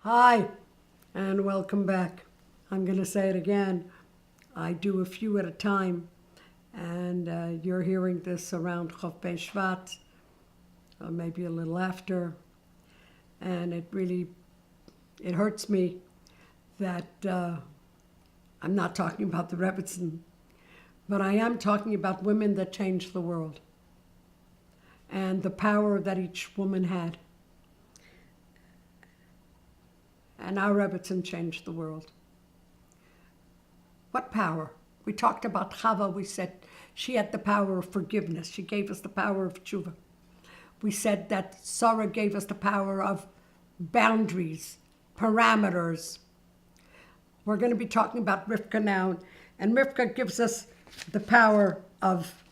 Hi, and welcome back. I'm going to say it again. I do a few at a time, and you're hearing this around Chof Shvat, or maybe a little after, and it hurts me that I'm not talking about the Rebbitzin, but I am talking about women that changed the world and the power that each woman had. And our Rebbitzin changed the world. What power? We talked about Chava. We said she had the power of forgiveness. She gave us the power of tshuva. We said that Sarah gave us the power of boundaries, parameters. We're going to be talking about Rivka now. And Rivka gives us the power of,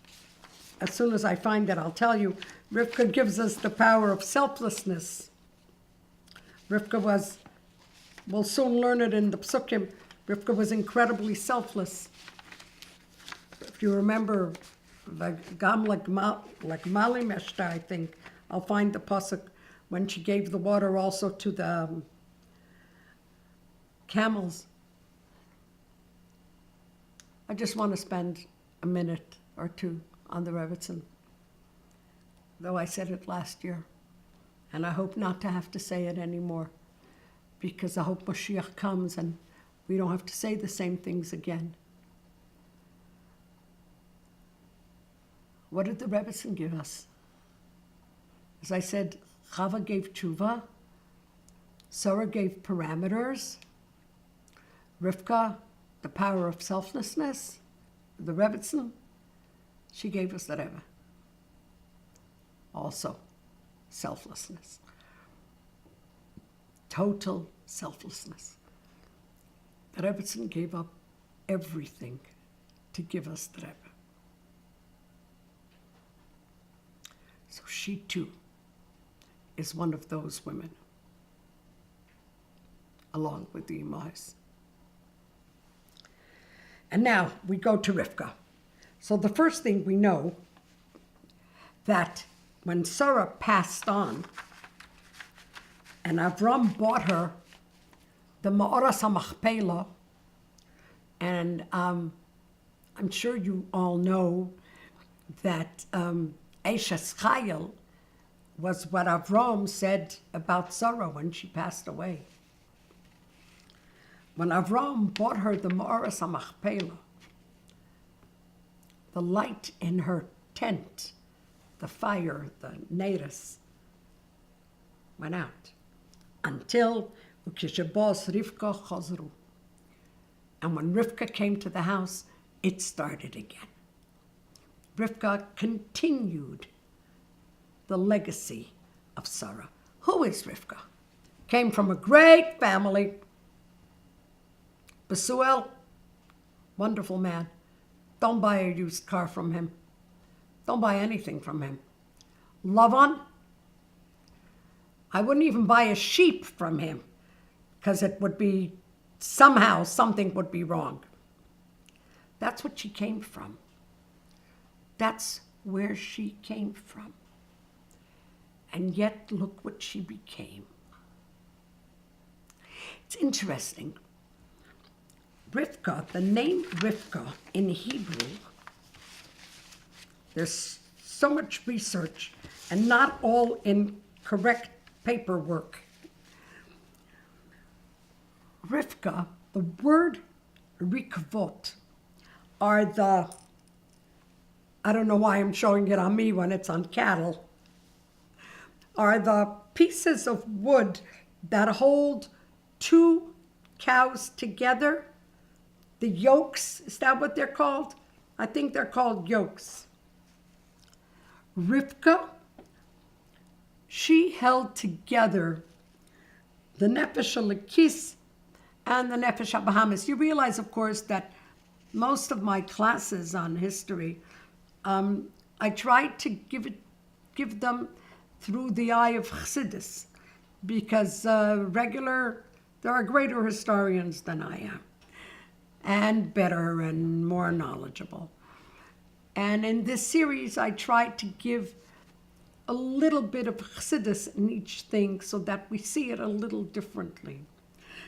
as soon as I find it, I'll tell you, Rivka gives us the power of selflessness. Rivka was, we'll soon learn it in the Psukim, Rivka was incredibly selfless. If you remember, Gam like Mali Meshta, I think, I'll find the pasuk when she gave the water also to the camels. I just want to spend a minute or two on the Rebbitzin, though I said it last year, and I hope not to have to say it anymore, because I hope Mashiach comes and we don't have to say the same things again. What did the Rebbitzin give us? As I said, Chava gave tshuva, Sarah gave parameters, Rivka, the power of selflessness, the Rebbitzin, she gave us the Rebbe. Also, selflessness. Total selflessness. The Rebbitzin gave up everything to give us the Rebbe. So she too is one of those women, along with the Imais. And now we go to Rivka. So the first thing we know, that when Sarah passed on and Avram bought her the Ma'oras HaMachpelah, and I'm sure you all know that Eshes Chayil was what Avram said about Sarah when she passed away. When Avram bought her the Ma'oras HaMachpelah, the light in her tent, the fire, the neiros, went out until Ukishabos Rivka Chazru. And when Rivka came to the house, it started again. Rivka continued the legacy of Sarah. Who is Rivka? Came from a great family. Besuel, wonderful man. Don't buy a used car from him. Don't buy anything from him. Lavan, I wouldn't even buy a sheep from him, because it would be, somehow something would be wrong. That's what she came from. That's where she came from. And yet, look what she became. It's interesting. Rivka, the name Rivka in Hebrew, there's so much research and not all in correct paperwork. Rivka, the word rikvot, are the, I don't know why I'm showing it on me when it's on cattle, are the pieces of wood that hold two cows together. The yokes, is that what they're called? I think they're called yokes. Rivka, she held together the Nefesh HaLekis and the Nefesh HaBahamis. You realize, of course, that most of my classes on history, I tried to give them through the eye of Chassidus, because there are greater historians than I am, and better and more knowledgeable. And in this series, I tried to give a little bit of chassidus in each thing so that we see it a little differently.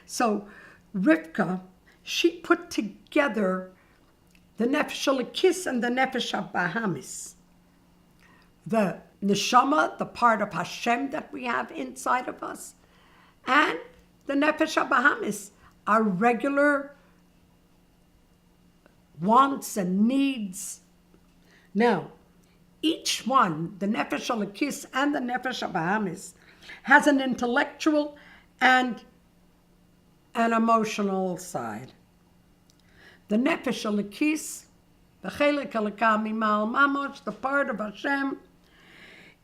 So Rivka, she put together the nefesh elokis and the nefesh habahamis. The neshama, the part of Hashem that we have inside of us, and the nefesh habahamis, our regular wants and needs. Now, each one, the nefesh elokis and the nefesh habahamis, has an intellectual and an emotional side. The nefesh elokis, the chelik elokah mimal mamash, the part of Hashem,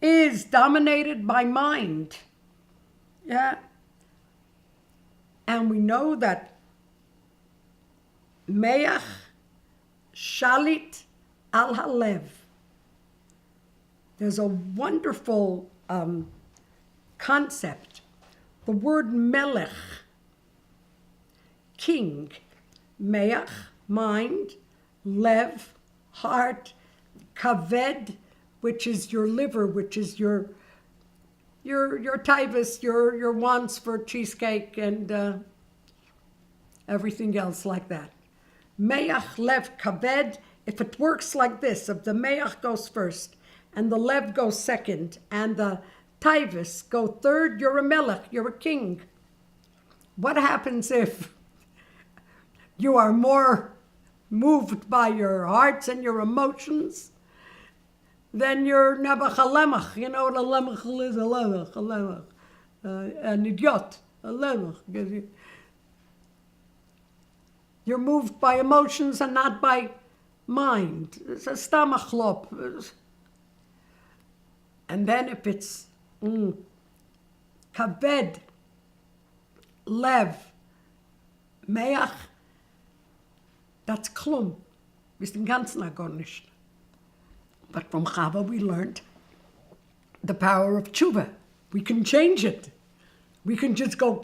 is dominated by mind. Yeah. And we know that meach shalit al halev. There's a wonderful concept. The word melech, king, meach, mind, lev, heart, kaved, which is your liver, which is your taivas, your wants for cheesecake and everything else like that. Meach, lev, kaved. If it works like this, if the meach goes first and the lev goes second and the taivas go third, you're a melech, you're a king. What happens if you are more moved by your hearts and your emotions? Then you're never a lemech. You know what a lemech is? A lemech. An idiot, a lemech. You're moved by emotions and not by mind. It's a stamachlop. And then if it's kaved, lev, meach, that's klum. Bis den ganzen gar nicht. But from Chava we learned the power of tshuva. We can change it. We can just go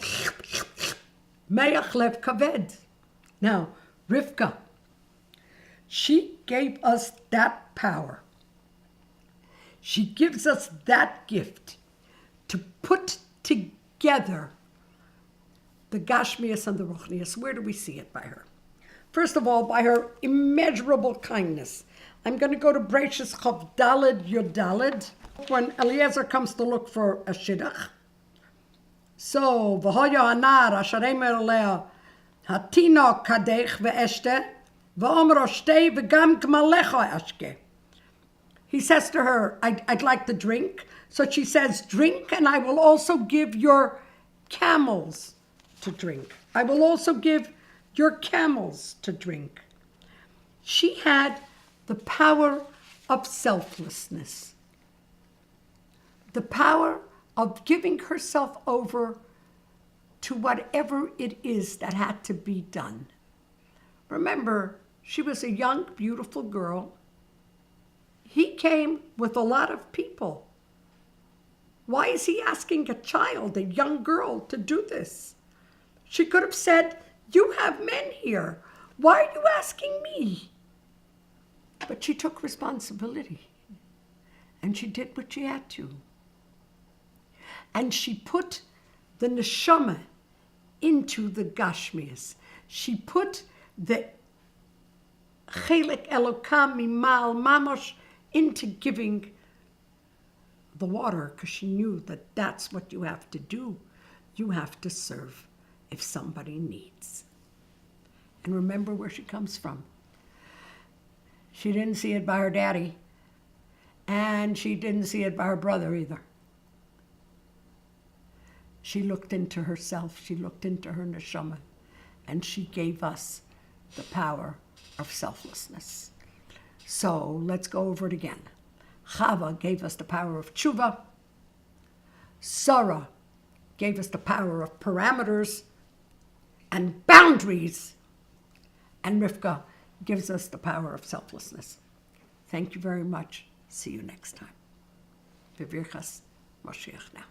meach lev kaved. Now, Rivka, she gave us that power. She gives us that gift to put together the Gashmias and the Ruchnias. Where do we see it by her? First of all, by her immeasurable kindness. I'm going to go to Breishis Chav Daled Yud Daled when Eliezer comes to look for a shidduch. So, v'hoya anar asher emer alea hatino kadech ve'eshte v'omro shtei v'gam gmalecha ashke. He says to her, I'd like to drink. So she says, drink, and I will also give your camels to drink. I will also give your camels to drink. She had the power of selflessness, the power of giving herself over to whatever it is that had to be done. Remember, she was a young, beautiful girl. He came with a lot of people. Why is he asking a child, a young girl, to do this? She could have said, you have men here. Why are you asking me? But she took responsibility. And she did what she had to. And she put the neshama into the gashmias. She put the chelik elokah mimal mamash into giving the water, because she knew that that's what you have to do. You have to serve if somebody needs. And remember where she comes from. She didn't see it by her daddy, and she didn't see it by her brother either. She looked into herself, she looked into her neshama, and she gave us the power of selflessness. So let's go over it again. Chava gave us the power of tshuva. Sarah gave us the power of parameters and boundaries. And Rivka gives us the power of selflessness. Thank you very much. See you next time. B'virchas Moshiach now.